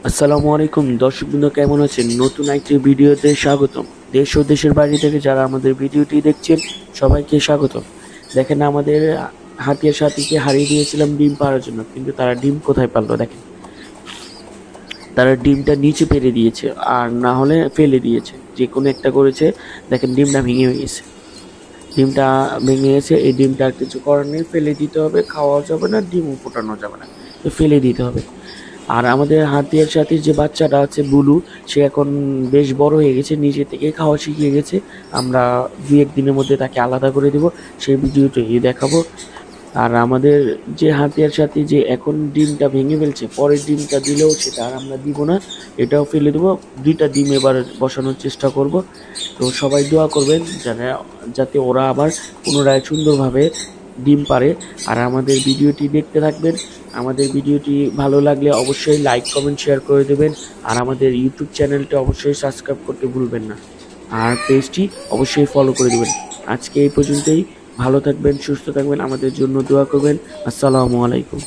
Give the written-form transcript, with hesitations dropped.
আসসালামু আলাইকুম দর্শকবৃন্দ, কেমন আছেন? নতুন একটি ভিডিওতে স্বাগতম। দেশ ও দেশের বাইরে থেকে যারা আমাদের ভিডিওটি দেখছেন সবাইকে স্বাগতম। দেখেন, আমাদের হাতিয়ার সাথীকে হারিয়ে দিয়েছিলাম ডিম পাড়ার জন্য, কিন্তু তারা ডিম কোথায় পারলো? দেখেন, তারা ডিমটা নিচে পেরে দিয়েছে, আর না হলে ফেলে দিয়েছে, যে কোনো একটা করেছে। দেখেন, ডিমটা ভেঙে গেছে। ডিমটা ভেঙে গেছে, এই ডিমটা আর কিছু করার নেই, ফেলে দিতে হবে। খাওয়াও যাবে না, ডিমও ফোটানো যাবে না, তো ফেলে দিতে হবে। আর আমাদের হাতিয়ার সাথে যে বাচ্চাটা আছে বুলু, সে এখন বেশ বড় হয়ে গেছে, নিজে থেকে খাওয়া শিখিয়ে গেছে। আমরা 2-1 দিনের মধ্যে তাকে আলাদা করে দেব, সেই ভিডিওটি দেখাবো। আর আমাদের যে হাতিয়ার সাথে যে এখন ডিমটা ভেঙে ফেলছে, পরের ডিমটা দিলেও সেটা আর আমরা দিব না, এটাও ফেলে দেবো। 2টা ডিম এবার বসানোর চেষ্টা করব। তো সবাই দোয়া করবেন যাতে ওরা আবার পুনরায় সুন্দরভাবে ডিম পারে। আর আমাদের ভিডিওটি দেখতে থাকবেন। আমাদের ভিডিওটি ভালো লাগলে অবশ্যই লাইক, কমেন্ট, শেয়ার করে দেবেন। আর আমাদের ইউটিউব চ্যানেলটি অবশ্যই সাবস্ক্রাইব করতে ভুলবেন না, আর পেজটি অবশ্যই ফলো করে দেবেন। আজকে এই পর্যন্তই। ভালো থাকবেন, সুস্থ থাকবেন, আমাদের জন্য দোয়া করবেন। আসসালামু আলাইকুম।